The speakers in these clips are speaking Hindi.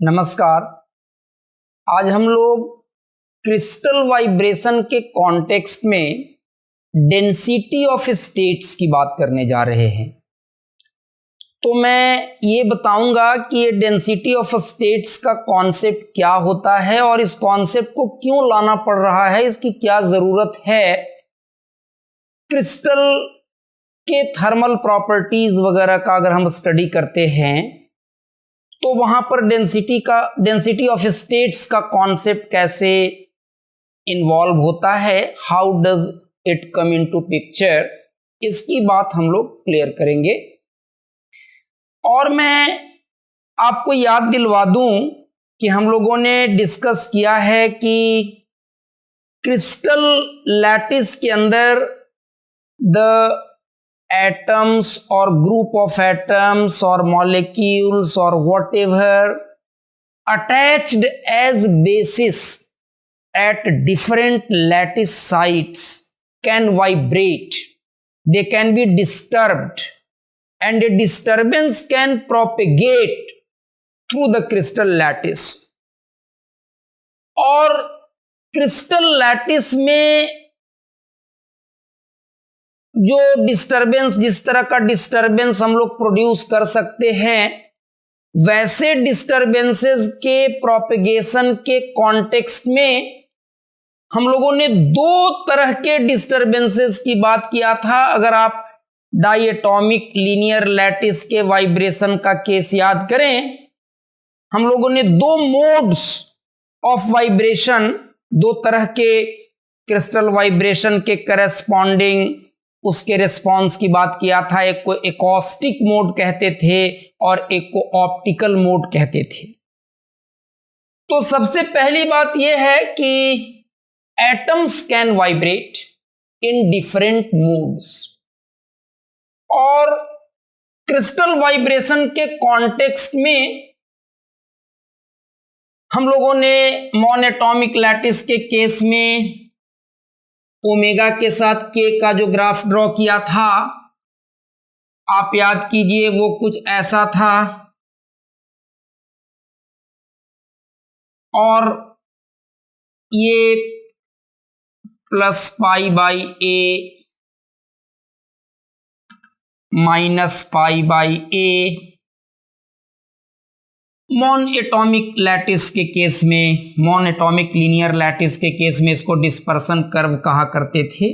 नमस्कार। आज हम लोग क्रिस्टल वाइब्रेशन के कॉन्टेक्स्ट में डेंसिटी ऑफ स्टेट्स की बात करने जा रहे हैं। तो मैं ये बताऊंगा कि ये डेंसिटी ऑफ स्टेट्स का कॉन्सेप्ट क्या होता है और इस कॉन्सेप्ट को क्यों लाना पड़ रहा है, इसकी क्या ज़रूरत है। क्रिस्टल के थर्मल प्रॉपर्टीज़ वगैरह का अगर हम स्टडी करते हैं तो वहाँ पर डेंसिटी ऑफ स्टेट्स का कॉन्सेप्ट कैसे इन्वॉल्व होता है, how does it come into picture, इसकी बात हम लोग क्लियर करेंगे। और मैं आपको याद दिलवा दूं कि हम लोगों ने डिस्कस किया है कि क्रिस्टल लैटिस के अंदर द एटम्स और ग्रुप ऑफ एटम्स और मॉलिक्यूल्स और whatever attached as basis at different lattice sites can vibrate, they can be disturbed and a disturbance can propagate through the crystal lattice। और क्रिस्टल लैटिस में जो डिस्टरबेंस, जिस तरह का डिस्टरबेंस हम लोग प्रोड्यूस कर सकते हैं, वैसे डिस्टरबेंसेस के प्रोपेगेशन के कॉन्टेक्स्ट में हम लोगों ने दो तरह के डिस्टरबेंसेस की बात किया था। अगर आप डायटोमिक लीनियर लैटिस के वाइब्रेशन का केस याद करें, हम लोगों ने दो मोड्स ऑफ वाइब्रेशन, दो तरह के क्रिस्टल वाइब्रेशन के करेस्पॉन्डिंग उसके रिस्पॉन्स की बात किया था। एक को एकॉस्टिक मोड कहते थे और एक को ऑप्टिकल मोड कहते थे। तो सबसे पहली बात यह है कि atoms can vibrate in different modes, और क्रिस्टल वाइब्रेशन के कॉन्टेक्स्ट में हम लोगों ने मोनोटॉमिक लैटिस के केस में ओमेगा के साथ के का जो ग्राफ ड्रॉ किया था, आप याद कीजिए, वो कुछ ऐसा था। और ये plus pi by A minus pi by A monoatomic lattice के केस में, मोनोटॉमिक लीनियर लैटिस के केस में इसको डिस्पर्सन कर्व कहा करते थे।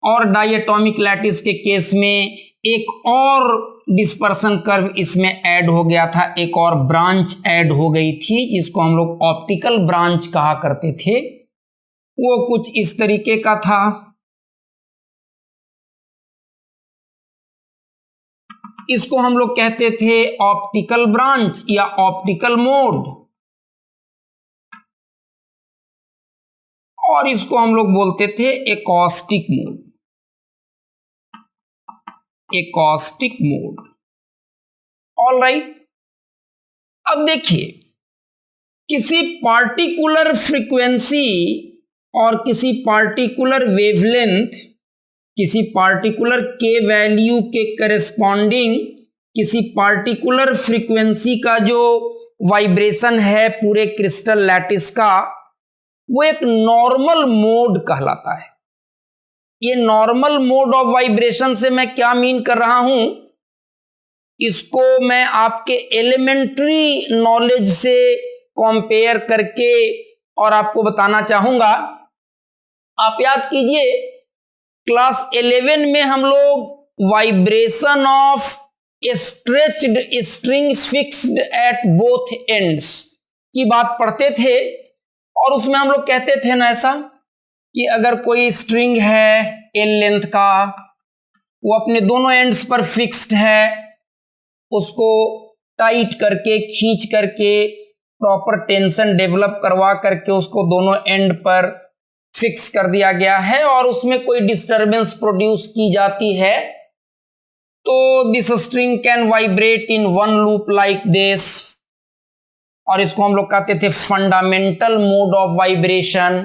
और डायटोमिक लैटिस के केस में एक और डिस्पर्सन कर्व इसमें ऐड हो गया था, एक और ब्रांच ऐड हो गई थी जिसको हम लोग ऑप्टिकल ब्रांच कहा करते थे। वो कुछ इस तरीके का था। इसको हम लोग कहते थे ऑप्टिकल ब्रांच या ऑप्टिकल मोड, और इसको हम लोग बोलते थे acoustic mode, acoustic mode. All right. अब देखिए, किसी पार्टिकुलर फ्रीक्वेंसी और किसी पार्टिकुलर वेवलेंथ, किसी पार्टिकुलर के वैल्यू के करेस्पॉन्डिंग किसी पार्टिकुलर फ्रीक्वेंसी का जो वाइब्रेशन है पूरे क्रिस्टल लैटिस का, वो एक नॉर्मल मोड कहलाता है। ये नॉर्मल मोड ऑफ वाइब्रेशन से मैं क्या मीन कर रहा हूं, इसको मैं आपके एलिमेंट्री नॉलेज से कंपेयर करके और आपको बताना चाहूंगा। आप याद कीजिए, क्लास 11 में हम लोग vibration of stretched string fixed at both ends की बात पढ़ते थे। और उसमें हम लोग कहते थे ना ऐसा कि अगर कोई स्ट्रिंग है एल लेंथ का, वो अपने दोनों एंड्स पर फिक्स्ड है, उसको टाइट करके खींच करके प्रॉपर टेंशन डेवलप करवा करके उसको दोनों एंड पर फिक्स कर दिया गया है और उसमें कोई डिस्टरबेंस प्रोड्यूस की जाती है, तो this string can vibrate in one loop like this. और इसको हम लोग कहते थे fundamental mode of vibration.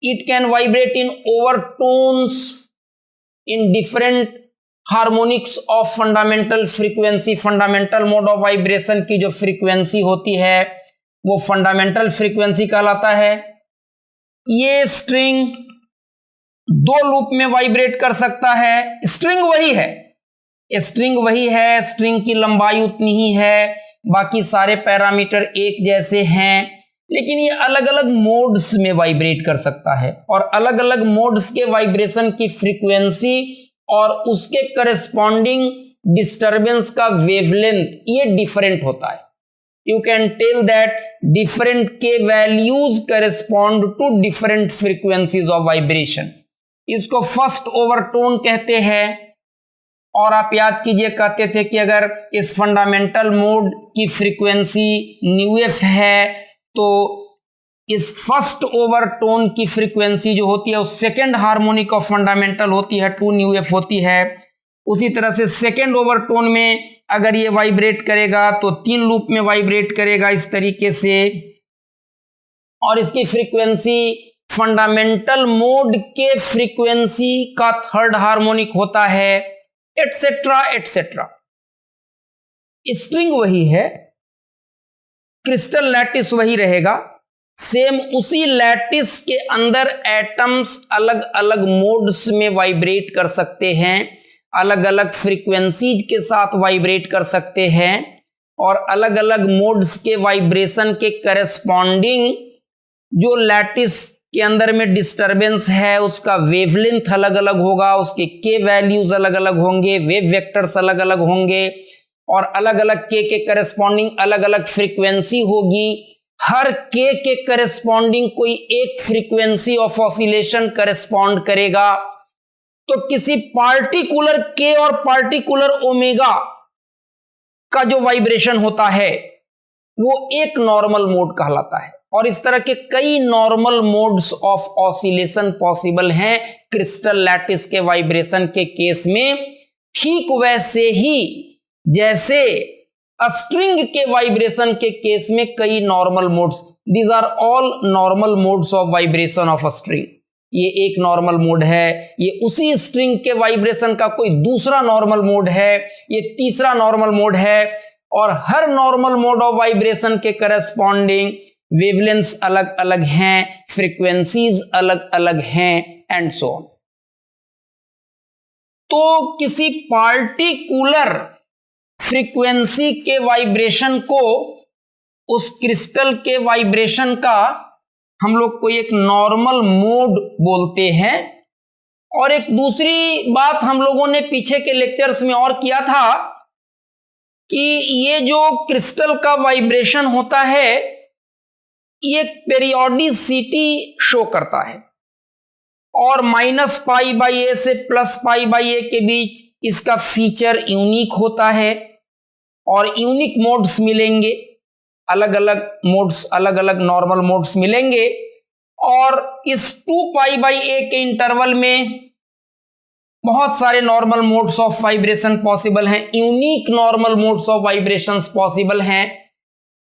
It can vibrate in overtones in different harmonics of fundamental frequency, fundamental mode of vibration की जो फ्रीक्वेंसी होती है वो फंडामेंटल फ्रीक्वेंसी कहलाता है। ये स्ट्रिंग 2 लूप में वाइब्रेट कर सकता है। स्ट्रिंग वही है, स्ट्रिंग वही है, स्ट्रिंग की लंबाई उतनी ही है, बाकी सारे पैरामीटर एक जैसे हैं, लेकिन ये अलग अलग मोड्स में वाइब्रेट कर सकता है और अलग अलग मोड्स के वाइब्रेशन की फ्रीक्वेंसी और उसके करस्पॉन्डिंग डिस्टरबेंस का वेवलेंथ ये डिफरेंट होता है। You can tell that different k values correspond to different frequencies of vibration. इसको फर्स्ट ओवरटोन कहते हैं। और आप याद कीजिए, कहते थे कि अगर इस फंडामेंटल मोड की फ्रीक्वेंसी न्यू एफ है तो इस फर्स्ट ओवरटोन की फ्रीक्वेंसी जो होती है वो सेकेंड हार्मोनिक ऑफ फंडामेंटल होती है, 2 न्यू एफ होती है। उसी तरह से सेकेंड ओवरटोन में अगर ये वाइब्रेट करेगा तो 3 लूप में वाइब्रेट करेगा इस तरीके से, और इसकी फ्रीक्वेंसी फंडामेंटल मोड के फ्रीक्वेंसी का थर्ड हार्मोनिक होता है, एटसेट्रा एटसेट्रा। स्ट्रिंग वही है, क्रिस्टल लैटिस वही रहेगा, सेम उसी लैटिस के अंदर एटम्स अलग अलग मोड्स में वाइब्रेट कर सकते हैं, अलग अलग फ्रीक्वेंसीज के साथ वाइब्रेट कर सकते हैं, और अलग अलग मोड्स के वाइब्रेशन के करस्पॉन्डिंग जो लैटिस के अंदर में डिस्टरबेंस है उसका वेवलेंथ अलग अलग होगा, उसके के वैल्यूज अलग अलग होंगे, वेव वेक्टर्स अलग अलग होंगे, और अलग अलग के करस्पॉन्डिंग अलग अलग फ्रीक्वेंसी होगी। हर के करस्पॉन्डिंग कोई एक फ्रीक्वेंसी ऑफ ऑसिलेशन करस्पॉन्ड करेगा। तो किसी पार्टिकुलर के और पार्टिकुलर ओमेगा का जो वाइब्रेशन होता है वो एक नॉर्मल मोड कहलाता है, और इस तरह के कई normal modes of oscillation possible हैं क्रिस्टल लैटिस के वाइब्रेशन के केस में। ठीक वैसे ही जैसे स्ट्रिंग के वाइब्रेशन के केस में कई normal modes, these are all normal modes of vibration of a string. ये एक नॉर्मल मोड है, ये उसी स्ट्रिंग के वाइब्रेशन का कोई दूसरा नॉर्मल मोड है, ये तीसरा नॉर्मल मोड है, और हर नॉर्मल मोड ऑफ वाइब्रेशन के करस्पॉन्डिंग वेवलेंथ्स अलग अलग हैं, फ्रीक्वेंसीज अलग अलग हैं, एंड सो ऑन। तो किसी पार्टिकुलर फ्रीक्वेंसी के वाइब्रेशन को, उस क्रिस्टल के वाइब्रेशन का हम लोग कोई एक नॉर्मल मोड बोलते हैं। और एक दूसरी बात हम लोगों ने पीछे के लेक्चर्स में और किया था कि ये जो क्रिस्टल का वाइब्रेशन होता है ये पेरियोडिसिटी शो करता है, और -π/a से +π/a के बीच इसका फीचर यूनिक होता है, और यूनिक मोड्स मिलेंगे, अलग अलग मोड्स, अलग अलग नॉर्मल मोड्स मिलेंगे, और इस 2π/a के इंटरवल में बहुत सारे normal modes of vibration possible हैं, unique normal modes of vibrations possible हैं,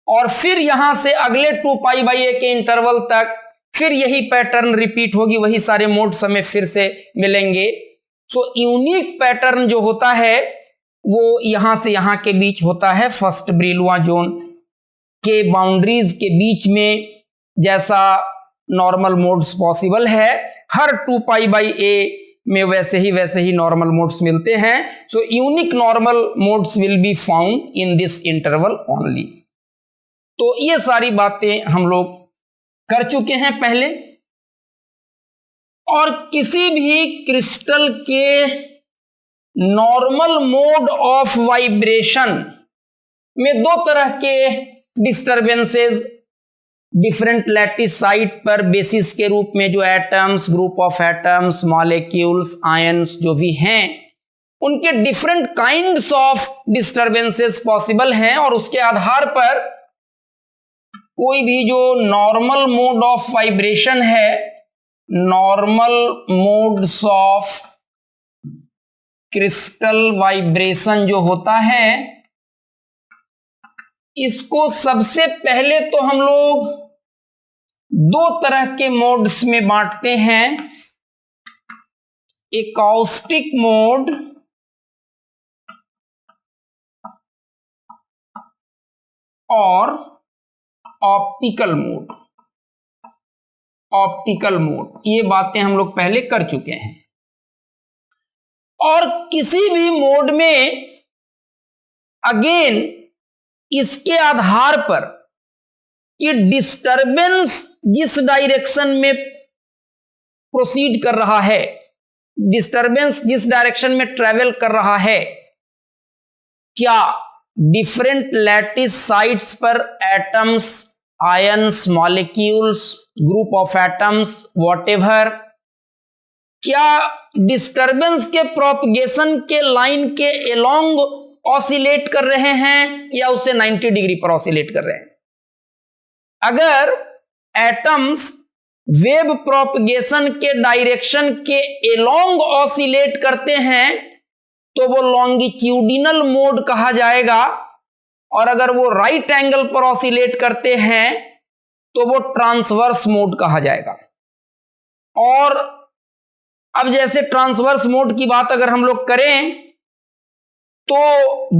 और फिर यहां से अगले 2π/a के इंटरवल तक फिर यही पैटर्न रिपीट होगी, वही सारे मोड्स हमें फिर से मिलेंगे। सो यूनिक पैटर्न जो होता है वो यहां से यहां के बीच होता है, फर्स्ट ब्रिलुआ जोन के बाउंड्रीज के बीच में जैसा नॉर्मल मोड्स पॉसिबल है, हर 2π/a में वैसे ही नॉर्मल मोड्स मिलते हैं। So unique normal modes will be found in this interval only. तो ये सारी बातें हम लोग कर चुके हैं पहले। और किसी भी क्रिस्टल के नॉर्मल मोड ऑफ वाइब्रेशन में 2 तरह के डिस्टरबेंसेस डिफरेंट लैटिस साइट पर बेसिस के रूप में जो atoms, group of atoms, molecules, ions जो भी हैं उनके different kinds of disturbances possible हैं, और उसके आधार पर कोई भी जो नॉर्मल मोड ऑफ वाइब्रेशन है, normal modes of crystal vibration जो होता है, इसको सबसे पहले तो हम लोग 2 तरह के मोड्स में बांटते हैं, एकॉस्टिक मोड और ऑप्टिकल मोड। ऑप्टिकल मोड, ये बातें हम लोग पहले कर चुके हैं। और किसी भी मोड में अगेन इसके आधार पर कि डिस्टरबेंस जिस डायरेक्शन में प्रोसीड कर रहा है, डिस्टरबेंस जिस डायरेक्शन में ट्रेवल कर रहा है, क्या डिफरेंट लैटिस साइट्स पर atoms, ions, molecules, group of atoms, whatever, क्या डिस्टरबेंस के प्रोपगेशन के लाइन के एलोंग ऑसिलेट कर रहे हैं या उससे 90 डिग्री पर ऑसिलेट कर रहे हैं। अगर एटम्स वेव प्रोपगेशन के डायरेक्शन के एलोंग ऑसिलेट करते हैं तो वो लॉन्गिट्यूडिनल मोड कहा जाएगा, और अगर वो राइट एंगल पर ऑसिलेट करते हैं तो वो ट्रांसवर्स मोड कहा जाएगा। और अब जैसे ट्रांसवर्स मोड की बात अगर हम लोग करें तो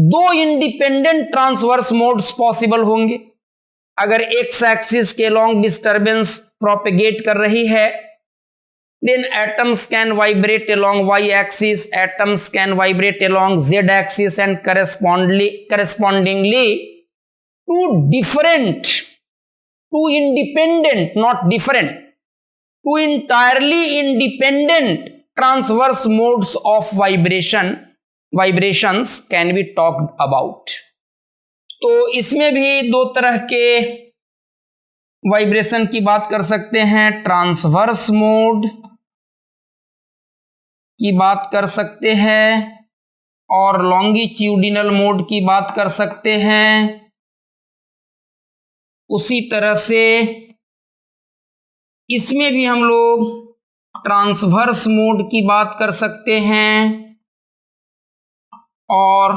दो इंडिपेंडेंट ट्रांसवर्स मोड्स पॉसिबल होंगे। अगर एक्स एक्सिस के लॉन्ग डिस्टरबेंस प्रोपेगेट कर रही है, then atoms can vibrate along y-axis, atoms can vibrate along z-axis, and correspondingly two independent, not different, two entirely independent transverse modes of vibrations can be talked about. तो इसमें भी दो तरह के वाइब्रेशन की बात कर सकते हैं। ट्रांसवर्स मोड की बात कर सकते हैं और लॉन्गिट्यूडिनल मोड की बात कर सकते हैं। उसी तरह से इसमें भी हम लोग ट्रांसवर्स मोड की बात कर सकते हैं और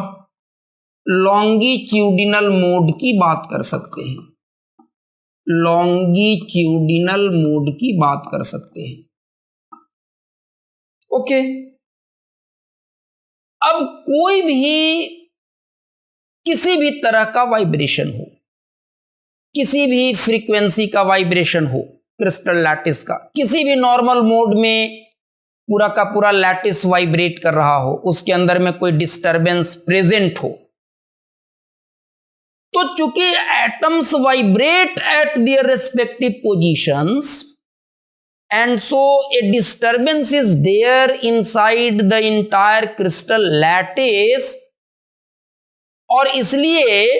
लॉन्गिट्यूडिनल मोड की बात कर सकते हैं। लॉन्गिट्यूडिनल मोड की बात कर सकते हैं। ओके, अब कोई भी किसी भी तरह का वाइब्रेशन हो, किसी भी फ्रीक्वेंसी का वाइब्रेशन हो, क्रिस्टल लैटिस का किसी भी नॉर्मल मोड में पूरा का पूरा लैटिस वाइब्रेट कर रहा हो, उसके अंदर में कोई डिस्टरबेंस प्रेजेंट हो, तो चूंकि atoms vibrate eight their respective positions and so a disturbance is there inside the entire crystal lattice, और इसलिए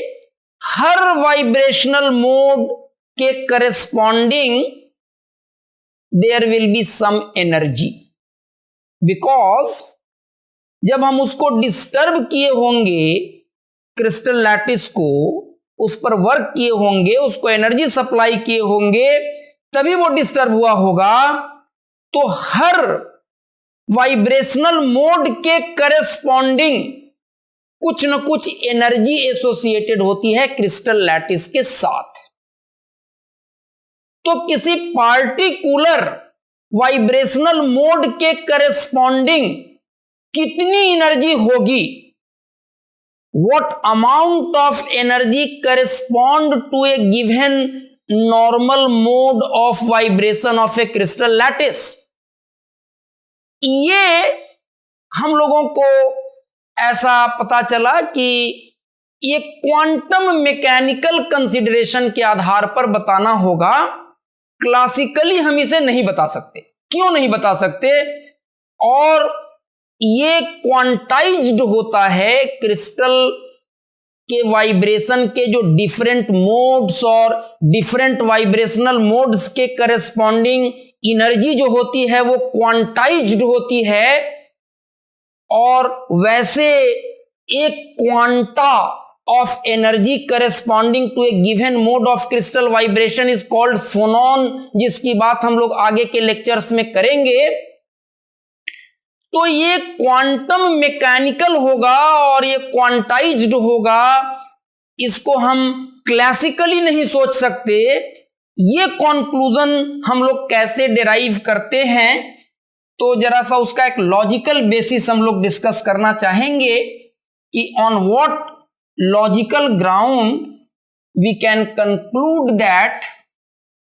हर वाइब्रेशनल मोड के corresponding there will be some energy, because जब हम उसको डिस्टर्ब किए होंगे क्रिस्टल लैटिस को, उस पर वर्क किए होंगे, उसको एनर्जी सप्लाई किए होंगे, तभी वो डिस्टर्ब हुआ होगा। तो हर वाइब्रेशनल मोड के करस्पॉन्डिंग कुछ न कुछ एनर्जी एसोसिएटेड होती है क्रिस्टल लैटिस के साथ। तो किसी पार्टिकुलर वाइब्रेशनल मोड के करस्पॉन्डिंग कितनी एनर्जी होगी, what amount of energy correspond to a given normal mode of vibration of a crystal lattice, ये हम लोगों को ऐसा पता चला कि ये क्वांटम मैकेनिकल कंसीडरेशन के आधार पर बताना होगा। क्लासिकली हम इसे नहीं बता सकते। क्यों नहीं बता सकते? और ये क्वांटाइज्ड होता है क्रिस्टल के वाइब्रेशन के जो डिफरेंट मोड्स और डिफरेंट वाइब्रेशनल मोड्स के करस्पॉन्डिंग एनर्जी जो होती है वो क्वांटाइज्ड होती है, और वैसे एक quanta of energy corresponding to a given mode of crystal vibration is called phonon, जिसकी बात हम लोग आगे के लेक्चर्स में करेंगे। तो ये क्वांटम मैकेनिकल होगा और ये क्वांटाइज्ड होगा, इसको हम क्लासिकली नहीं सोच सकते। ये कॉन्क्लूजन हम लोग कैसे डिराइव करते हैं, तो जरा सा उसका एक लॉजिकल बेसिस हम लोग डिस्कस करना चाहेंगे कि on what logical ground we can conclude that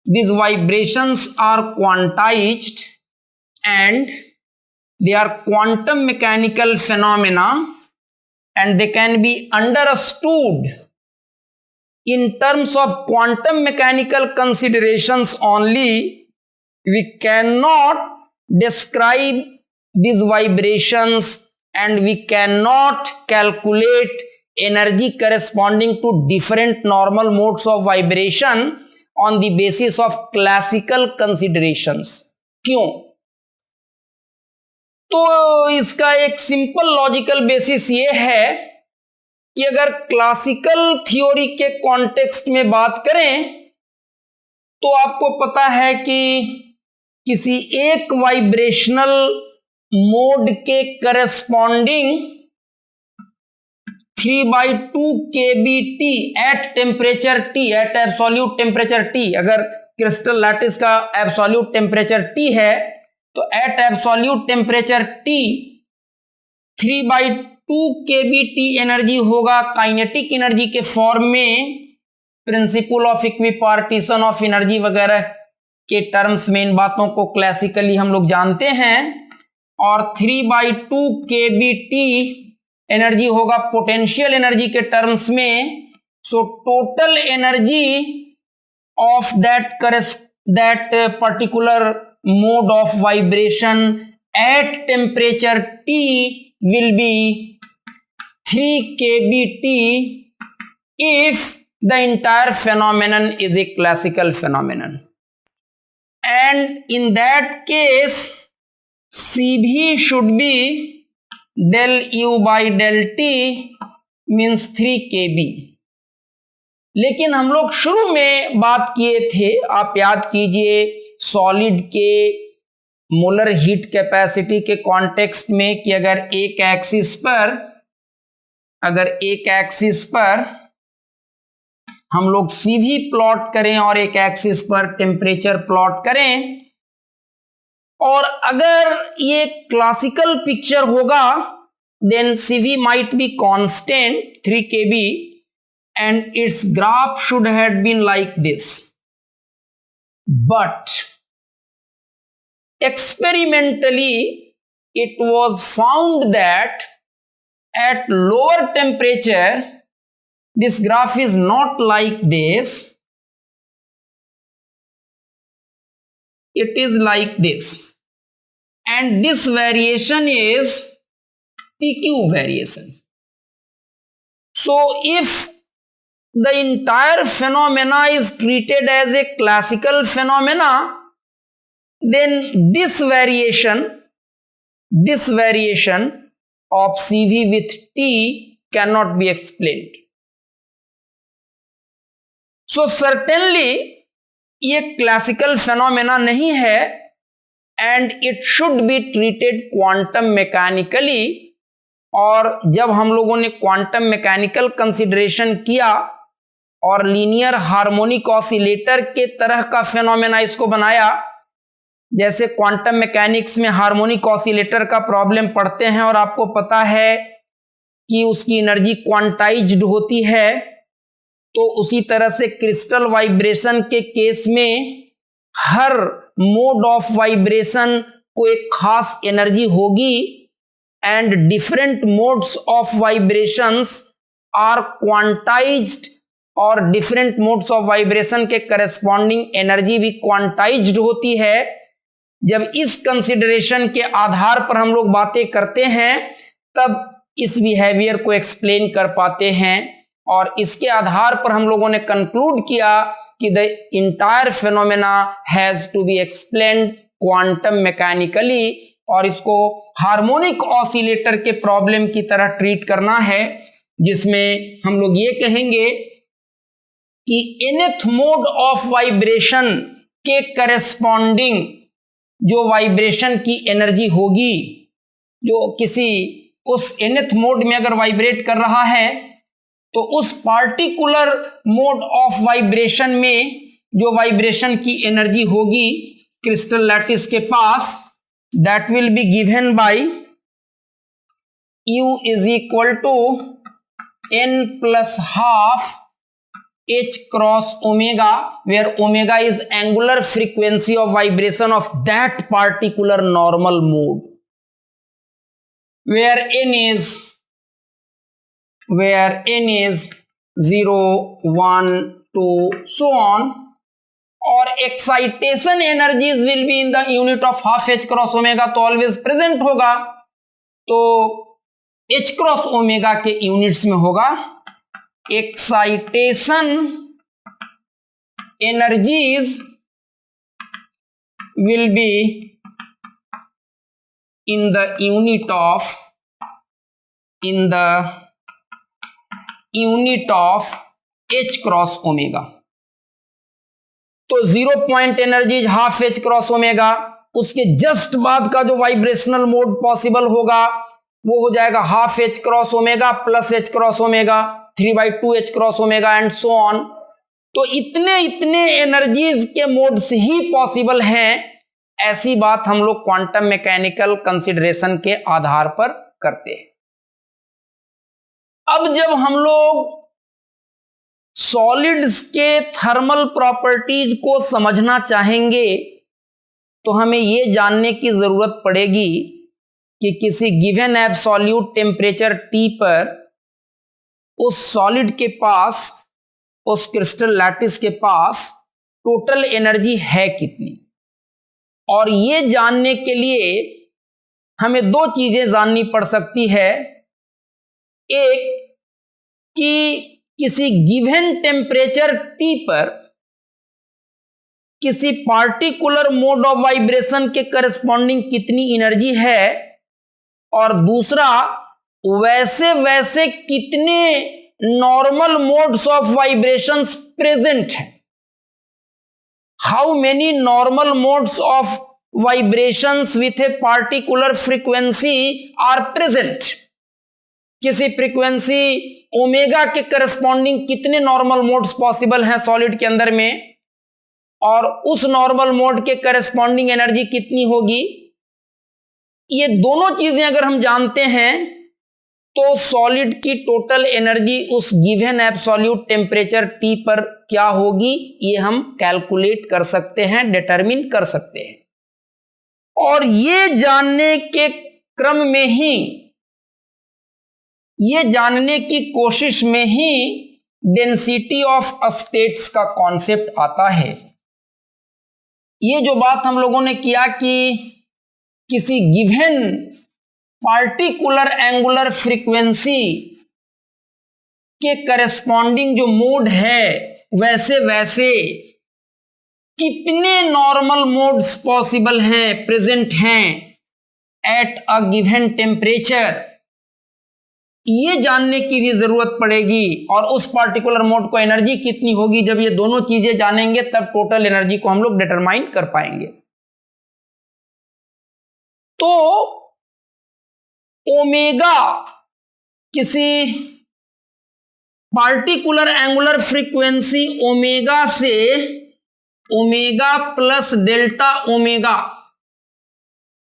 these vibrations are quantized and they are quantum mechanical phenomena, and they can be understood in terms of quantum mechanical considerations only. We cannot describe these vibrations and we cannot calculate energy corresponding to different normal modes of vibration on the basis of classical considerations. क्यों? तो इसका एक सिंपल लॉजिकल बेसिस ये है कि अगर क्लासिकल थ्योरी के कॉन्टेक्स्ट में बात करें तो आपको पता है कि किसी एक वाइब्रेशनल मोड के corresponding 3/2 kBt at temperature T, at absolute temperature T, अगर क्रिस्टल लैटिस का एब्सोल्यूट टेम्परेचर T है तो at absolute temperature T 3/2 kBt energy होगा काइनेटिक एनर्जी के फॉर्म में, principle of equipartition of energy वगैरह के टर्म्स में इन बातों को क्लासिकली हम लोग जानते हैं। और 3/2 kBt एनर्जी होगा पोटेंशियल एनर्जी के टर्म्स में। So total energy of that particular mode of vibration eight temperature T will be 3 kBt if the entire phenomenon is a classical phenomenon, and in that case Cv should be del U by del T means 3 kB। लेकिन हम लोग शुरू में बात किए थे, आप याद कीजिए, सॉलिड के मोलर हीट कैपेसिटी के कॉन्टेक्स्ट में कि अगर एक एक्सिस पर हम लोग Cv प्लॉट करें और एक एक्सिस पर टेम्परेचर प्लॉट करें, और अगर ये क्लासिकल पिक्चर होगा then Cv might be constant 3 kB and its graph should have been like this. But experimentally it was found that at lower temperature this graph is not like this, it is like this, and this variation is TQ variation. So if the entire phenomena is treated as a classical phenomena, then this variation of Cv with T cannot be explained. So certainly ये क्लासिकल फेनोमेना नहीं है and it should be treated quantum mechanically। और जब हम लोगों ने क्वांटम मैकेनिकल कंसिडरेशन किया और लीनियर हार्मोनिक ऑसिलेटर के तरह का फेनोमेना इसको बनाया, जैसे क्वांटम मैकेनिक्स में हार्मोनिक ऑसिलेटर का प्रॉब्लम पढ़ते हैं और आपको पता है कि उसकी एनर्जी क्वांटाइज्ड होती है, तो उसी तरह से क्रिस्टल वाइब्रेशन के केस में हर मोड ऑफ वाइब्रेशन को एक खास एनर्जी होगी and different modes of vibrations are quantized, और डिफरेंट मोड्स ऑफ वाइब्रेशन के करस्पॉन्डिंग एनर्जी भी क्वांटाइज्ड होती है। जब इस कंसिडरेशन के आधार पर हम लोग बातें करते हैं तब इस बिहेवियर को एक्सप्लेन कर पाते हैं, और इसके आधार पर हम लोगों ने कंक्लूड किया कि the entire phenomena has to be explained quantum mechanically, और इसको हार्मोनिक ऑसिलेटर के प्रॉब्लम की तरह ट्रीट करना है, जिसमें हम लोग ये कहेंगे कि nth मोड ऑफ वाइब्रेशन के करस्पॉन्डिंग जो वाइब्रेशन की एनर्जी होगी, जो किसी उस nth मोड में अगर वाइब्रेट कर रहा है तो उस पार्टिकुलर मोड ऑफ वाइब्रेशन में जो वाइब्रेशन की एनर्जी होगी क्रिस्टल लैटिस के पास, that will be given by U is equal to n plus half H cross omega, where omega is angular frequency of vibration of that particular normal mode, where n is 0, 1, 2, so on, और excitation energies will be in the unit of half H cross omega, तो always present होगा, तो H cross omega के यूनिट्स में होगा excitation energies will be in the unit of H cross omega. तो 0 point energy half H cross omega, उसके जस्ट बाद का जो वाइब्रेशनल मोड पॉसिबल होगा वो हो जाएगा half H cross omega plus H cross omega 3/2 H cross omega and so on. तो इतने एनर्जीज के मोड्स ही पॉसिबल हैं, ऐसी बात हम लोग क्वांटम मैकेनिकल कंसिडरेशन के आधार पर करते हैं। अब जब हम लोग सॉलिड्स के थर्मल प्रॉपर्टीज को समझना चाहेंगे तो हमें यह जानने की जरूरत पड़ेगी कि किसी गिवन एब्सोल्यूट टेम्परेचर T पर उस सॉलिड के पास, उस क्रिस्टल लैटिस के पास टोटल एनर्जी है कितनी। और यह जानने के लिए हमें दो चीजें जाननी पड़ सकती है। एक कि किसी गिवन टेम्परेचर T पर किसी पार्टिकुलर मोड ऑफ वाइब्रेशन के करस्पॉन्डिंग कितनी एनर्जी है, और दूसरा वैसे कितने normal modes of vibrations present हैं। How many normal modes of vibrations with a particular frequency are present. किसी फ्रीक्वेंसी ओमेगा के करस्पॉन्डिंग कितने नॉर्मल मोड्स पॉसिबल हैं सॉलिड के अंदर में, और उस नॉर्मल मोड के करस्पॉन्डिंग एनर्जी कितनी होगी। ये दोनों चीजें अगर हम जानते हैं तो सॉलिड की टोटल एनर्जी उस गिवन एब्सोल्यूट टेम्परेचर T पर क्या होगी ये हम कैलकुलेट कर सकते हैं, डिटरमिन कर सकते हैं। और ये जानने के क्रम में ही, ये जानने की कोशिश में ही डेंसिटी ऑफ स्टेट्स का कॉन्सेप्ट आता है। ये जो बात हम लोगों ने किया कि किसी गिवन पार्टिकुलर एंगुलर फ्रीक्वेंसी के करस्पॉन्डिंग जो मोड है वैसे कितने नॉर्मल मोड्स पॉसिबल हैं, प्रेजेंट हैं एट अ गिवन टेम्परेचर, ये जानने की भी जरूरत पड़ेगी। और उस पार्टिकुलर मोड को एनर्जी कितनी होगी, जब ये दोनों चीजें जानेंगे तब टोटल एनर्जी को हम लोग डिटरमाइन कर पाएंगे। तो ओमेगा किसी पार्टिकुलर एंगुलर फ्रीक्वेंसी ओमेगा से ओमेगा प्लस डेल्टा ओमेगा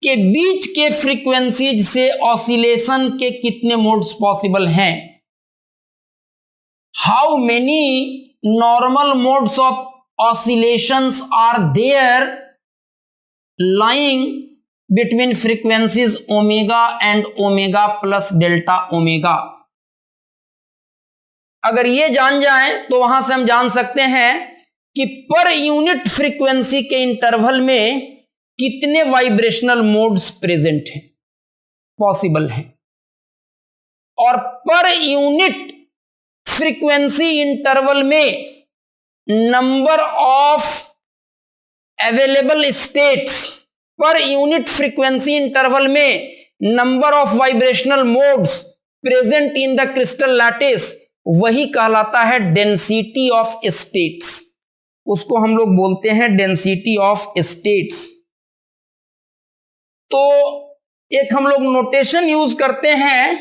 के बीच के फ्रीक्वेंसीज से ऑसिलेशन के कितने मोड्स पॉसिबल हैं। How many normal modes of oscillations are there lying between frequencies omega and omega plus delta omega. अगर ये जान जाए तो वहां से हम जान सकते हैं कि पर यूनिट फ्रीक्वेंसी के इंटरवल में कितने वाइब्रेशनल मोड्स प्रेजेंट हैं, पॉसिबल हैं। और पर यूनिट फ्रीक्वेंसी इंटरवल में number of available states, per unit frequency interval में number of vibrational modes present in the crystal lattice, वही कहलाता है डेंसिटी ऑफ स्टेट्स। उसको हम लोग बोलते हैं डेंसिटी ऑफ स्टेट्स। तो एक हम लोग नोटेशन यूज करते हैं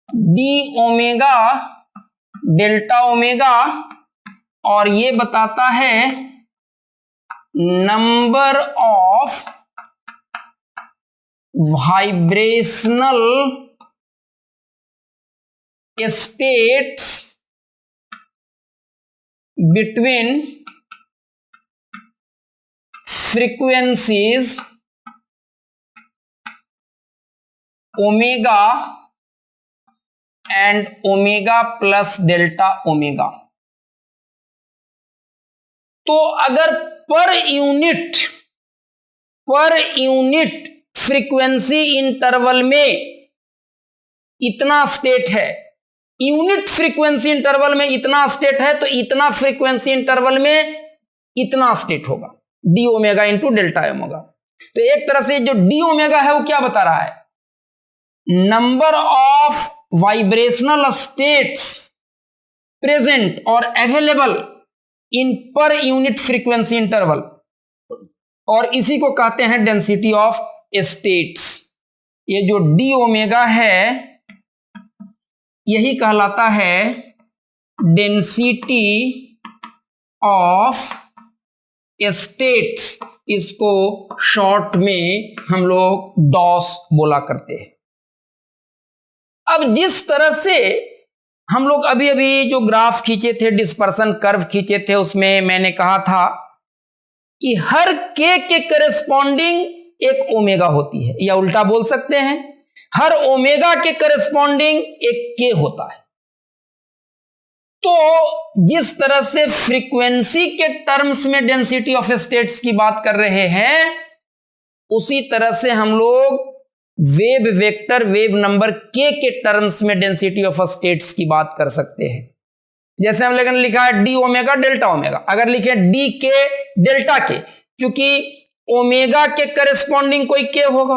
डी ओमेगा डेल्टा ओमेगा, और ये बताता है number of vibrational states between frequencies omega and omega plus delta omega। तो अगर पर यूनिट फ्रीक्वेंसी इंटरवल में इतना स्टेट है, यूनिट फ्रीक्वेंसी इंटरवल में इतना स्टेट है, तो इतना फ्रीक्वेंसी इंटरवल में इतना स्टेट होगा, D omega into delta omega. तो एक तरह से जो डी ओमेगा है वो क्या बता रहा है, number of vibrational states present और available in per unit frequency interval, और इसी को कहते हैं डेंसिटी ऑफ स्टेट्स। ये जो डी ओमेगा है यही कहलाता है डेंसिटी ऑफ स्टेट्स, इसको शॉर्ट में हम लोग डॉस बोला करते हैं। अब जिस तरह से हम लोग अभी अभी जो ग्राफ खींचे थे, डिस्पर्सन कर्व खींचे थे, उसमें मैंने कहा था कि हर के करेस्पॉन्डिंग एक ओमेगा होती है, या उल्टा बोल सकते हैं हर ओमेगा के करेस्पॉन्डिंग एक के होता है। तो जिस तरह से फ्रीक्वेंसी के टर्म्स में डेंसिटी ऑफ स्टेट्स की बात कर रहे हैं, उसी तरह से हम लोग वेव वेक्टर वेव नंबर के टर्म्स में डेंसिटी ऑफ स्टेट्स की बात कर सकते हैं। जैसे हम लोगों ने लिखा है डी ओमेगा डेल्टा ओमेगा, अगर लिखे डी के डेल्टा के, क्योंकि ओमेगा के करेस्पॉन्डिंग कोई के होगा,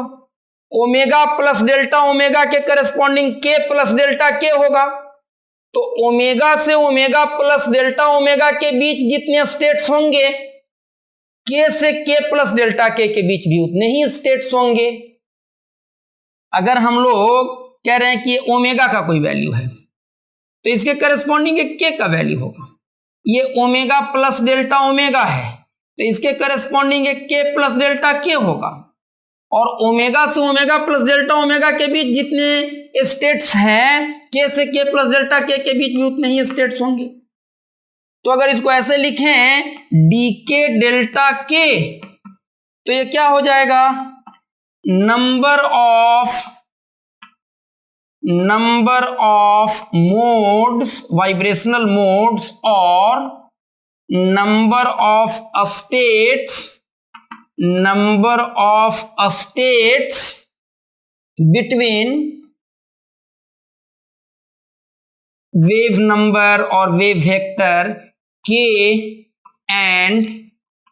ओमेगा प्लस डेल्टा ओमेगा के करेस्पॉन्डिंग के प्लस डेल्टा के होगा, तो ओमेगा से ओमेगा प्लस डेल्टा ओमेगा के बीच जितने स्टेट्स होंगे, के से के प्लस डेल्टा के बीच भी उतने ही स्टेट्स होंगे। अगर हम लोग कह रहे हैं कि ओमेगा का कोई वैल्यू है, तो इसके करेस्पॉन्डिंग के का वैल्यू होगा। ये ओमेगा प्लस डेल्टा ओमेगा है, तो इसके करेस्पॉन्डिंग के प्लस डेल्टा के होगा, और ओमेगा से ओमेगा प्लस डेल्टा ओमेगा के बीच जितने स्टेट्स हैं, के से के प्लस डेल्टा के बीच भी उतने ही स्टेट्स होंगे। तो अगर इसको ऐसे लिखें डी के डेल्टा के, तो ये क्या हो जाएगा, number of modes, vibrational modes, और number of states between wave number और wave vector k and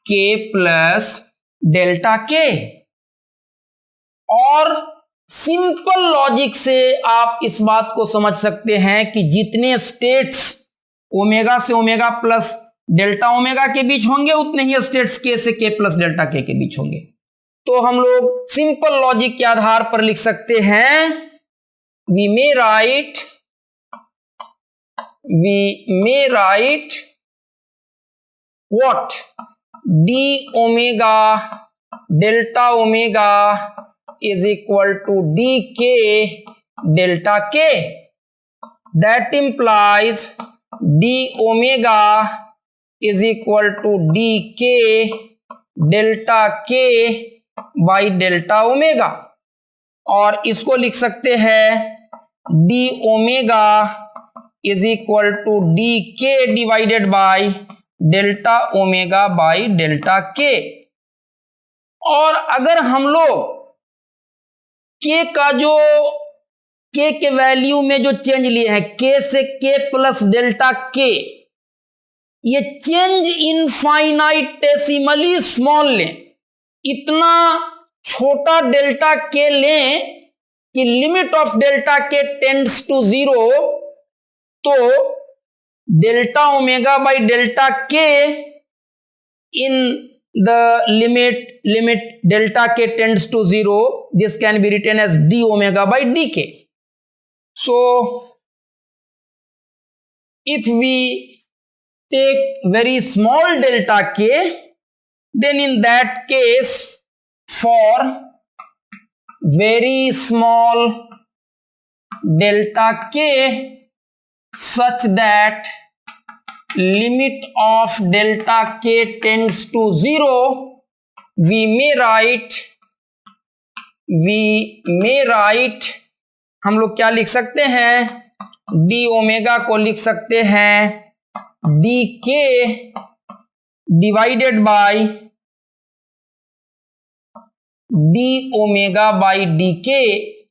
k plus delta k. और सिंपल लॉजिक से आप इस बात को समझ सकते हैं कि जितने स्टेट्स ओमेगा से ओमेगा प्लस डेल्टा ओमेगा के बीच होंगे, उतने ही स्टेट्स के से के प्लस डेल्टा के बीच होंगे। तो हम लोग सिंपल लॉजिक के आधार पर लिख सकते हैं, we may write what d omega delta omega is equal to dk delta k. That implies d omega is equal to dk delta k by delta omega, और इसको लिख सकते हैं d omega is equal to dk divided by delta omega by delta k. और अगर हम लोग के का जो के वैल्यू में जो चेंज लिए हैं, के से के प्लस डेल्टा के, ये चेंज इनफाइनाइटेसिमली स्मॉल लें, इतना छोटा डेल्टा के लें कि लिमिट ऑफ डेल्टा के टेंड्स टू 0, तो डेल्टा ओमेगा बाई डेल्टा के इन द लिमिट डेल्टा के tends to 0, this can be written as d omega by dk. So if we take very small delta k, then in that case for very small delta k such that limit of delta k tends to 0, we may write हम लोग क्या लिख सकते हैं, डी ओमेगा को लिख सकते हैं D k divided by D omega by D के।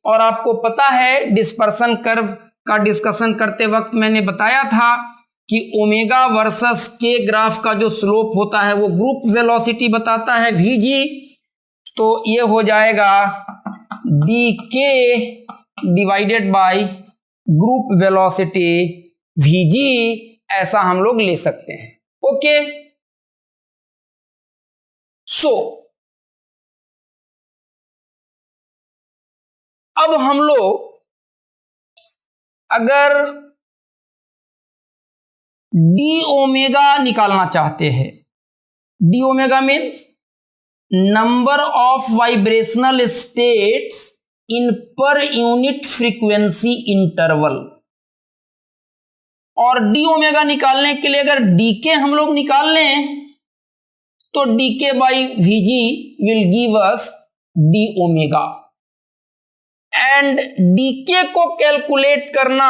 और आपको पता है डिस्पर्सन कर्व का डिस्कशन करते वक्त मैंने बताया था कि ओमेगा वर्सेस के ग्राफ का जो स्लोप होता है वो ग्रुप वेलोसिटी बताता है वीजी, तो ये हो जाएगा d k divided by group velocity vg, ऐसा हम लोग ले सकते हैं। ओके, सो अब हम लोग अगर डी ओमेगा निकालना चाहते हैं, D omega means number of vibrational states in per unit frequency interval, और डी ओमेगा निकालने के लिए अगर डी के हम लोग निकाल लें तो d k by vg will give us d omega. And d k को कैलकुलेट करना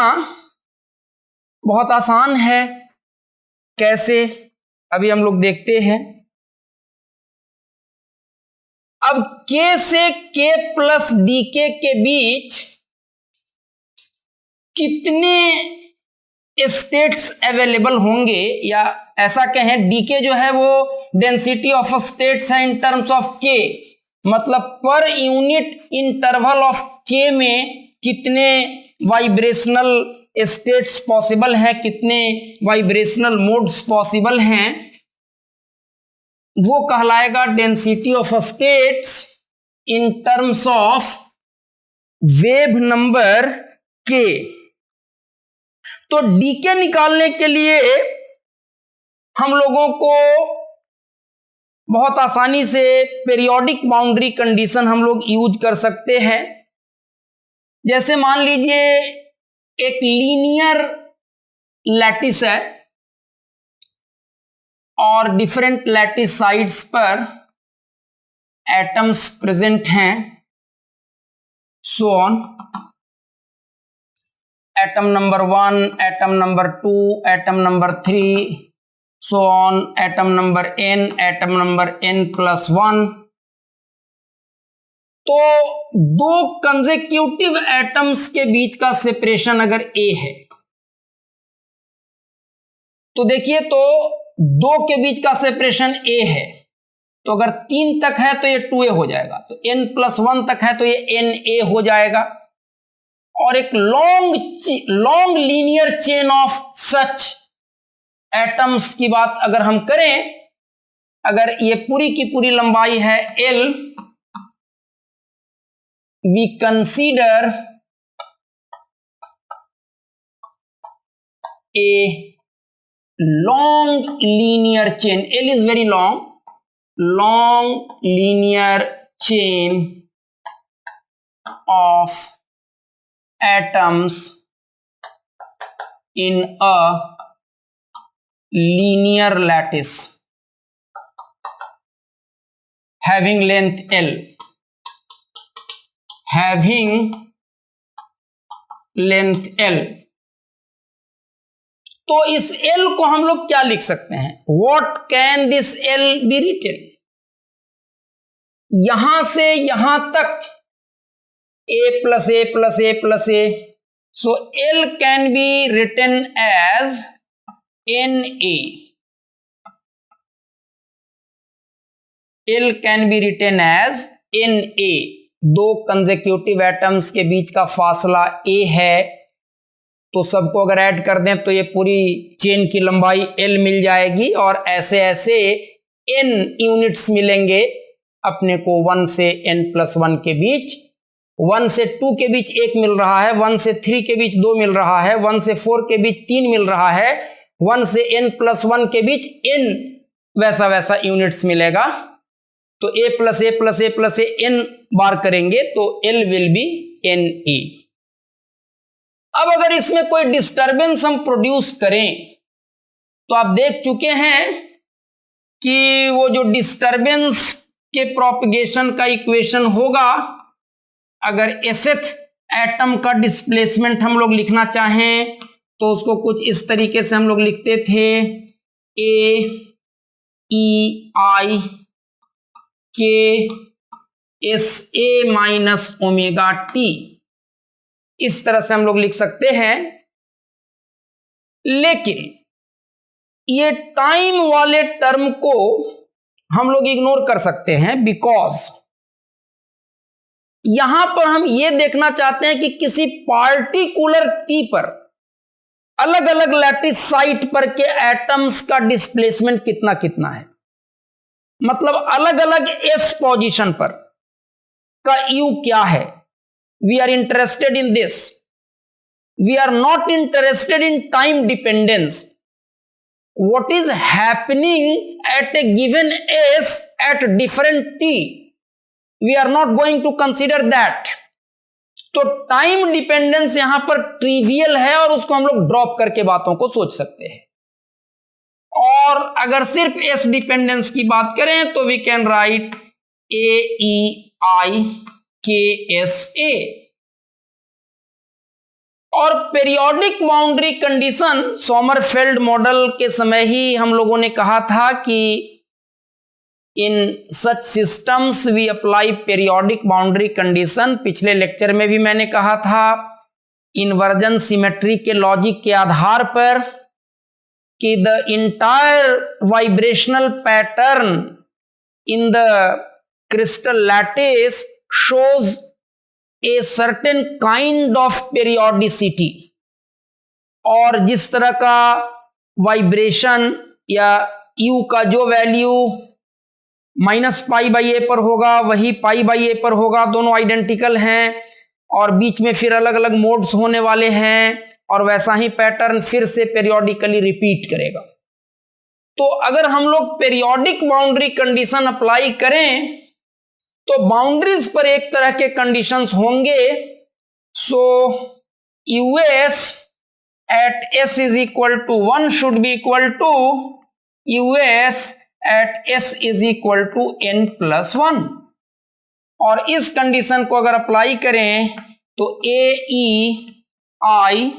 बहुत आसान है, कैसे अभी हम लोग देखते हैं। अब के से के प्लस डी के बीच कितने स्टेट्स अवेलेबल होंगे, या ऐसा कहें डीके जो है वो डेंसिटी ऑफ स्टेट्स है इन टर्म्स ऑफ के, मतलब पर यूनिट इंटरवल ऑफ के में कितने वाइब्रेशनल स्टेट्स पॉसिबल हैं, कितने वाइब्रेशनल मोड्स पॉसिबल हैं, वो कहलाएगा density of states in terms of wave number के। तो डीके निकालने के लिए हम लोगों को बहुत आसानी से पीरियोडिक बाउंड्री कंडीशन हम लोग यूज कर सकते हैं। जैसे मान लीजिए एक लीनियर लैटिस है और डिफरेंट लैटिस साइड्स पर एटम्स प्रेजेंट हैं, so on, atom number 1, atom number 2, atom number 3, so on, atom number n, atom number n+1। तो दो कंसेक्यूटिव एटम्स के बीच का सेपरेशन अगर a है तो देखिए, तो दो के बीच का सेपरेशन a है, तो अगर 3 तक है तो ये 2a हो जाएगा, तो n+1 तक है तो ये na हो जाएगा। और एक long linear chain of such atoms की बात अगर हम करें, अगर ये पूरी की पूरी लंबाई है L, we consider a long linear chain, L is very long linear chain of atoms in a linear lattice having length L, तो इस L को हम लोग क्या लिख सकते हैं, what can this L be written, यहां से यहां तक a plus a plus a plus a, so L can be written as Na, L can be written as Na, दो कंसेक्यूटिव एटम्स के बीच का फासला a है, तो सबको अगर ऐड कर दें तो ये पूरी चेन की लंबाई L मिल जाएगी, और ऐसे ऐसे n यूनिट्स मिलेंगे अपने को 1 से n+1 के बीच, 1 से 2 के बीच 1 मिल रहा है, 1 से 3 के बीच 2 मिल रहा है, 1 से 4 के बीच 3 मिल रहा है, 1 से n+1 के बीच n वैसा वैसा यूनिट्स मिलेगा। तो a plus a plus a plus a n बार करेंगे तो L विल बी Na। अब अगर इसमें कोई डिस्टरबेंस हम प्रोड्यूस करें तो आप देख चुके हैं कि वो जो डिस्टरबेंस के प्रोपगेशन का इक्वेशन होगा, अगर एसएथ एटम का डिस्प्लेसमेंट हम लोग लिखना चाहें तो उसको कुछ इस तरीके से हम लोग लिखते थे, ए E I K S A minus omega T, इस तरह से हम लोग लिख सकते हैं। लेकिन ये टाइम वाले टर्म को हम लोग इग्नोर कर सकते हैं, बिकॉज यहां पर हम ये देखना चाहते हैं कि किसी पार्टिकुलर टी पर अलग अलग लैटिस साइट पर के एटम्स का डिस्प्लेसमेंट कितना कितना है, मतलब अलग अलग एस पोजीशन पर का यू क्या है। We are interested in this, we are not interested in time dependence. what is happening at a given s at different t, we are not going to consider that। तो टाइम डिपेंडेंस यहां पर ट्रिवियल है और उसको हम लोग ड्रॉप करके बातों को सोच सकते हैं। और अगर सिर्फ एस डिपेंडेंस की बात करें तो we can write A E I K S A. और periodic boundary condition Sommerfeld model के समय ही हम लोगों ने कहा था कि in such systems we apply periodic boundary condition. पिछले लेक्चर में भी मैंने कहा था इन्वर्जन सिमेट्री के लॉजिक के आधार पर कि the entire vibrational pattern in the crystal lattice shows a certain kind of periodicity, और जिस तरह का वाइब्रेशन या यू का जो वैल्यू -π/a पर होगा वही π/a पर होगा, दोनों आइडेंटिकल हैं और बीच में फिर अलग अलग मोड्स होने वाले हैं और वैसा ही पैटर्न फिर से पेरियोडिकली रिपीट करेगा। तो अगर हम लोग पेरियोडिक बाउंड्री कंडीशन अप्लाई करें तो बाउंड्रीज पर एक तरह के कंडीशंस होंगे। So u s at s is equal to 1 should be equal to u s at s is equal to n+1। और इस कंडीशन को अगर अप्लाई करें तो ए ई आई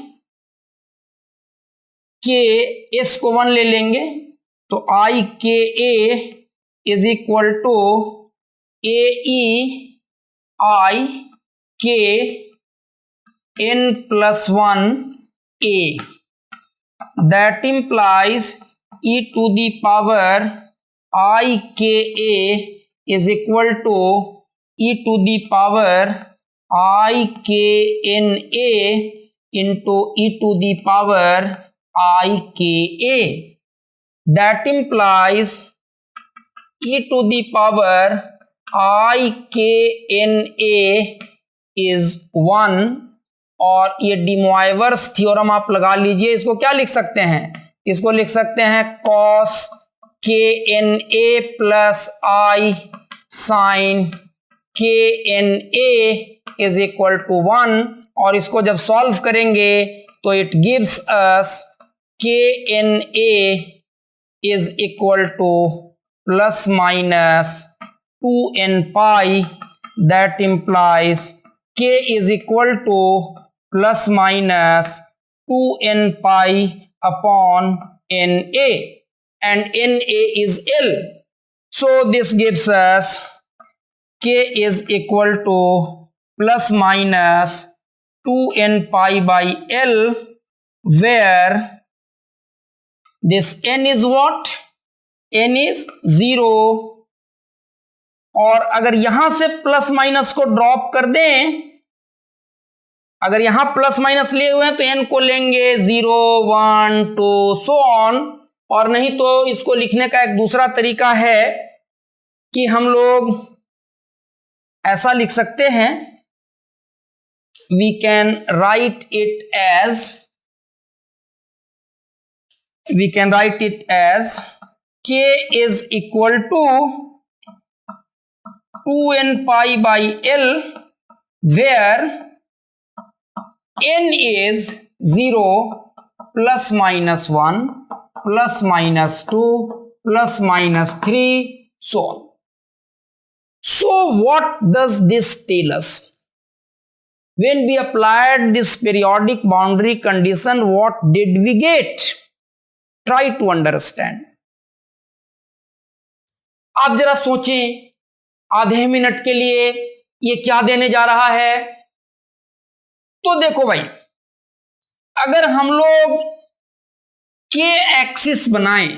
के एस को 1 ले लेंगे तो आई के ए is equal to A E I के n+1 a, that implies e to the power I k a is equal to e to the power I k n a into e to the power I k a, that implies e to the power I k n a is 1। और ये डी मोइवर्स थ्योरम आप लगा लीजिए। इसको क्या लिख सकते हैं, इसको लिख सकते हैं cos k n a plus I sin k n a is equal to 1। और इसको जब सॉल्व करेंगे तो it gives us k n a is equal to ±2n pi, that implies k is equal to ±2n pi upon na, and na is L. So this gives us k is equal to ±2n pi by L, where this n is what? n is 0। और अगर यहां से प्लस माइनस को ड्रॉप कर दें, अगर यहां प्लस माइनस लिए हुए हैं तो n को लेंगे 0 1 2 सो ऑन। और नहीं तो इसको लिखने का एक दूसरा तरीका है कि हम लोग ऐसा लिख सकते हैं, we can write it as k is equal to 2n pi by L, where n is 0 ±1 +-2 +-3 so on. So what does this tell us? When we applied this periodic boundary condition, what did we get? Try to understand. आप जरा सोचें आधे मिनट के लिए ये क्या देने जा रहा है। तो देखो भाई, अगर हम लोग के एक्सिस बनाएं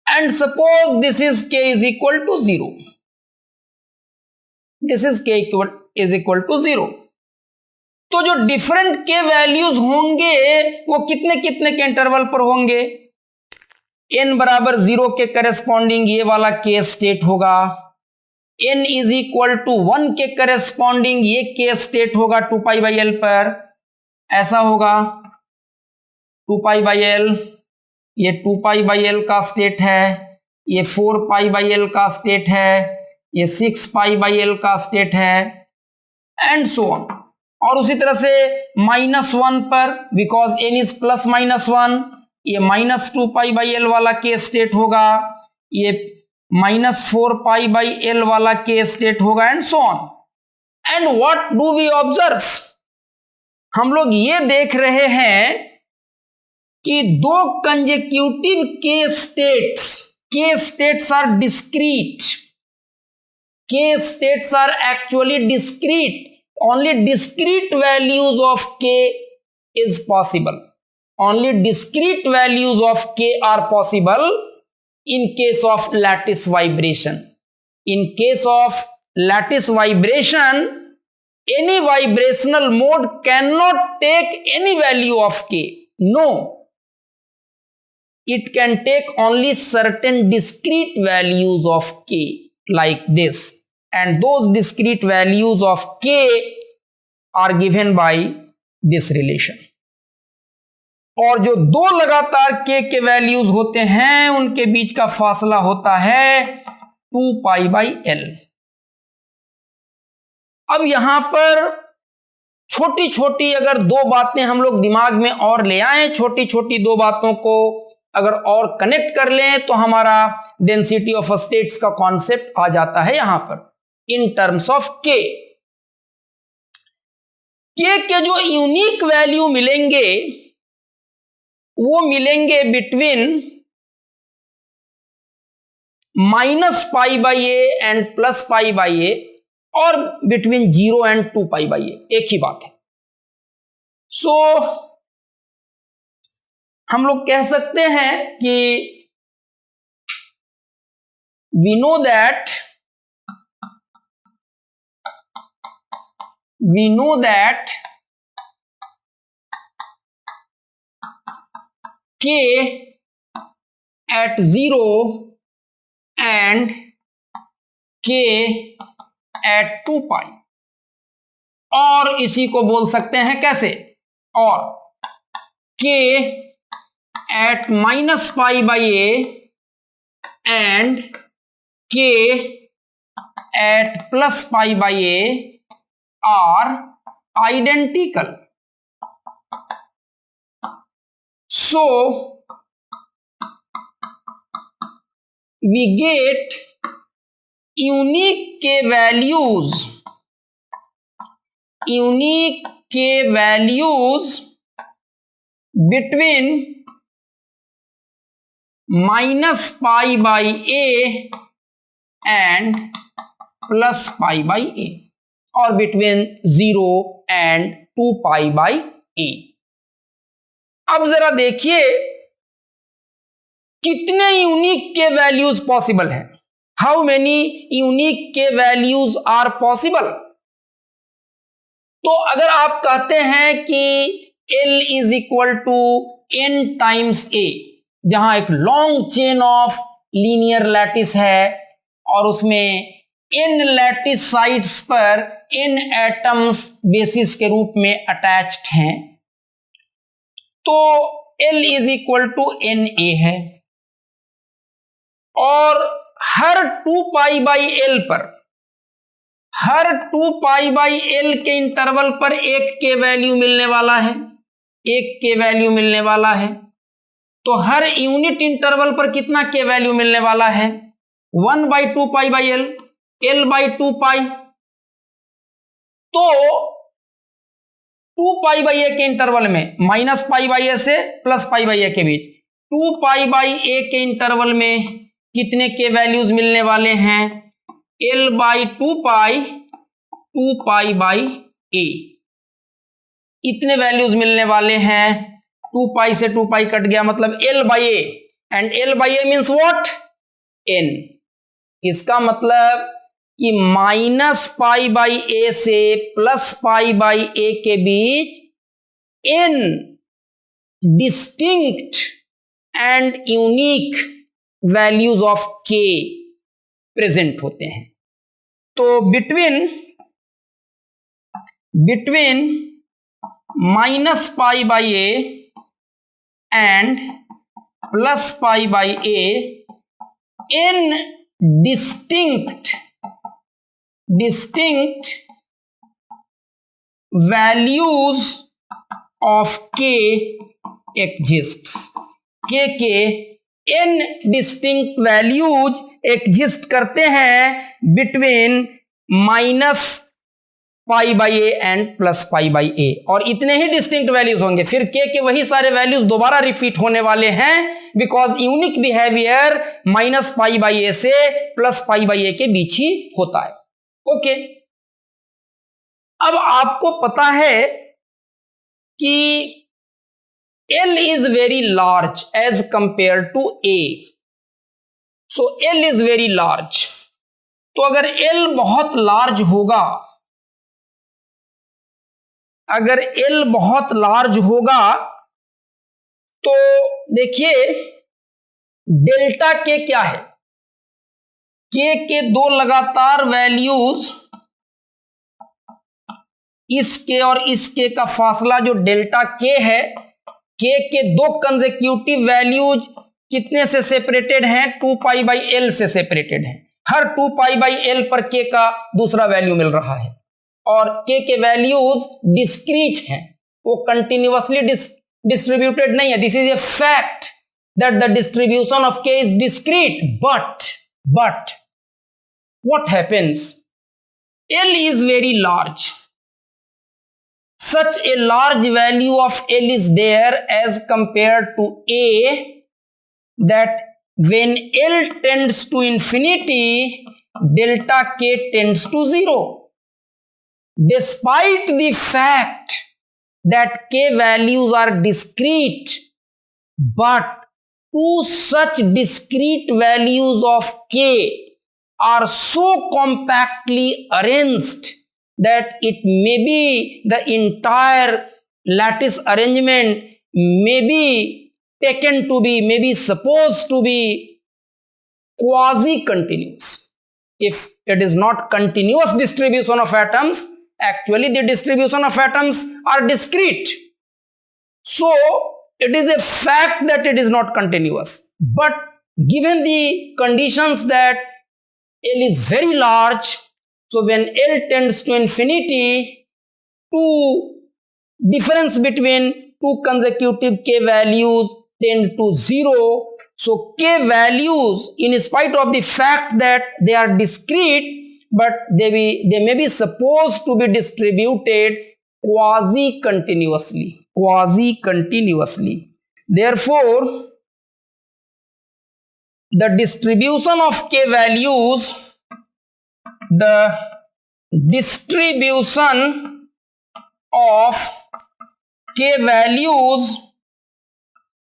and suppose this is k is equal to 0, this is k is equal to 0, तो जो डिफरेंट के वैल्यूज होंगे वो कितने कितने के इंटरवल पर होंगे। n बराबर 0 के करेस्पॉन्डिंग ये वाला के स्टेट होगा, n इज इक्वल टू 1 के करेस्पॉन्डिंग ये के स्टेट होगा 2π/L पर, ऐसा होगा 2π/L, ये 2π/L का स्टेट है, ये 4π/L का स्टेट है, ये 6π/L का स्टेट है एंड सो ऑन। और उसी तरह से -1 पर बिकॉज n इज +-1, ये -2π/L वाला के स्टेट होगा, ये -4π/L वाला के स्टेट होगा and so on. And what do we observe, हम लोग ये देख रहे हैं कि दो consecutive k states are discrete, k states are actually discrete, only discrete values of k is possible, only discrete values of k are possible in case of lattice vibration. In case of lattice vibration, any vibrational mode cannot take any value of k, no, it can take only certain discrete values of k like this, and those discrete values of k are given by this relation. और जो दो लगातार k के वैल्यूज होते हैं उनके बीच का फासला होता है 2π/L। अब यहां पर छोटी छोटी अगर दो बातें हम लोग दिमाग में और ले आए, छोटी छोटी दो बातों को अगर और कनेक्ट कर लें तो हमारा डेंसिटी ऑफ स्टेट्स का कॉन्सेप्ट आ जाता है यहां पर इन टर्म्स ऑफ k। k के जो यूनिक वैल्यू मिलेंगे वो मिलेंगे बिटवीन -π/A एंड +π/A और बिटवीन 0 एंड 2π/A, एक ही बात है। सो हम लोग कह सकते हैं कि we know that k at 0 and k at 2π, और इसी को बोल सकते हैं कैसे, और k at -π/A and k at +π/A are identical. So we get unique k values between -π/A and +π/A और between 0 and 2π/A। अब जरा देखिए कितने यूनिक के वैल्यूज पॉसिबल है, how many unique k values are possible. तो अगर आप कहते हैं कि L is equal to n times A, जहां एक long chain of linear lattice है और उसमें n लैटिस साइड्स पर n एटम्स बेसिस के रूप में अटैच्ड हैं, तो L is equal to Na है और हर 2π/L पर, हर 2π/L के इंटरवल पर एक के वैल्यू मिलने वाला है, एक के वैल्यू मिलने वाला है। तो हर यूनिट इंटरवल पर कितना के वैल्यू मिलने वाला है? 1/2π/L, L/2π। तो 2π/A के इंटरवल में -π/A से +π/A के बीच 2π/A के इंटरवल में कितने के वैल्यूज मिलने वाले हैं? L/2π, 2π/A, इतने वैल्यूज मिलने वाले हैं। 2π से 2π कट गया, मतलब L/A, and L/A means what? n। इसका मतलब कि -π/A से +π/A के बीच n distinct and unique values of k present होते हैं। तो between -π/A and +π/A n distinct values of k exists। k के n distinct values exist करते हैं बिटवीन -π/A एंड +π/A, और इतने ही डिस्टिंक्ट वैल्यूज होंगे। फिर k के वही सारे वैल्यूज दोबारा रिपीट होने वाले हैं, बिकॉज यूनिक बिहेवियर -π/A से +π/A के बीच ही होता है। ओके, अब आपको पता है कि L is very large as compare to A, so L is very large. तो अगर L बहुत लार्ज होगा, अगर L बहुत लार्ज होगा तो देखिए डेल्टा K क्या है? K के दो लगातार वैल्यूज, इसके और इसके का फासला जो डेल्टा K है, K के दो कंसेक्यूटिव वैल्यूज कितने से सेपरेटेड हैं? 2π/L से सेपरेटेड हैं। हर 2π/L पर K का दूसरा वैल्यू मिल रहा है, और K के वैल्यूज डिस्क्रीट हैं, वो कंटिन्यूअसली डिस्ट्रीब्यूटेड नहीं है। This is a fact that the distribution of K is discrete, but what happens? L is very large. Such a large value of L is there as compared to A, that when L tends to infinity, delta K tends to 0. Despite the fact that K values are discrete, but two such discrete values of K are so compactly arranged that it may be the entire lattice arrangement may be taken to be, may be supposed to be quasi-continuous. If it is not continuous distribution of atoms, actually the distribution of atoms are discrete. So it is a fact that it is not continuous. But given the conditions that L is very large, so when L tends to infinity, difference between two consecutive K values tend to 0. So K values, in spite of the fact that they are discrete, but they may be supposed to be distributed quasi-continuously. Therefore, the distribution of K values, the distribution of K values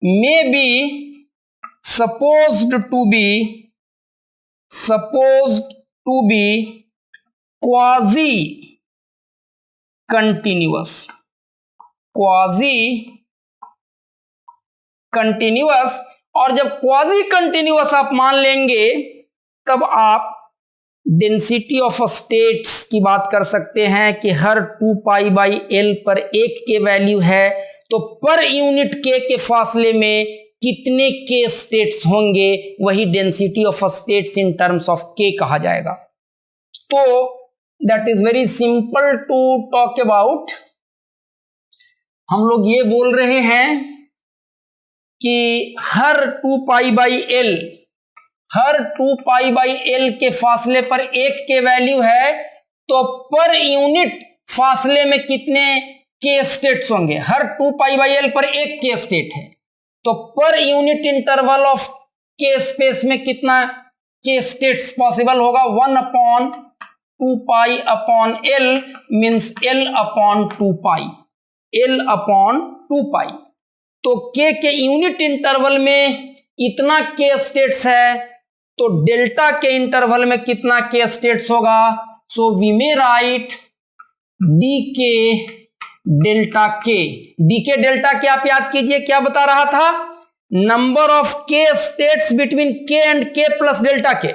may be supposed to be quasi-continuous. और जब क्वाजी कंटिन्यूअस आप मान लेंगे, तब आप डेंसिटी ऑफ स्टेट्स की बात कर सकते हैं कि हर 2π/L पर एक के वैल्यू है, तो पर यूनिट K के फासले में कितने K स्टेट्स होंगे, वही density of states in terms of K कहा जाएगा। तो that is very simple to talk about. हम लोग ये बोल रहे हैं कि हर 2π/L, हर 2π/L के फासले पर एक के वैल्यू है, तो पर यूनिट फासले में कितने के स्टेट्स होंगे? हर 2π/L पर एक के स्टेट है, तो पर यूनिट इंटरवल ऑफ के स्पेस में कितना के स्टेट्स पॉसिबल होगा? 1/2π/L means L/2π, L/2π। तो के यूनिट इंटरवल में इतना के स्टेट्स है, तो डेल्टा के इंटरवल में कितना के स्टेट्स होगा? So we may write d k delta k. D k delta k आप याद कीजिए क्या बता रहा था? Number of k states between k and k plus delta k.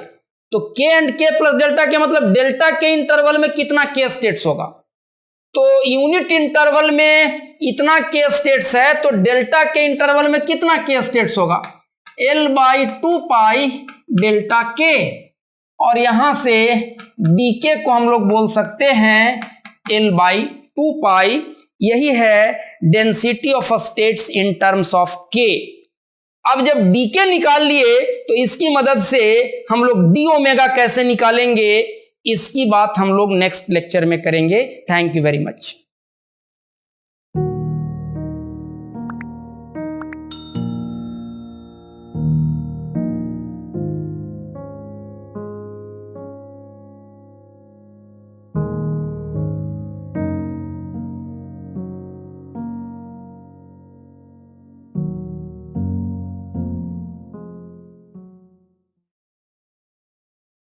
तो के एंड के प्लस डेल्टा के मतलब डेल्टा के इंटरवल में कितना के स्टेट्स होगा। तो यूनिट इंटरवल में इतना के स्टेट्स है, तो डेल्टा के इंटरवल में कितना के स्टेट्स होगा? L/2π delta k. और यहां से डी के को हम लोग बोल सकते हैं L/2π। यही है density of states in terms of के। अब जब डी के निकाल लिए तो इसकी मदद से हम लोग डी ओमेगा कैसे निकालेंगे, इसकी बात हम लोग नेक्स्ट लेक्चर में करेंगे। Thank you very much.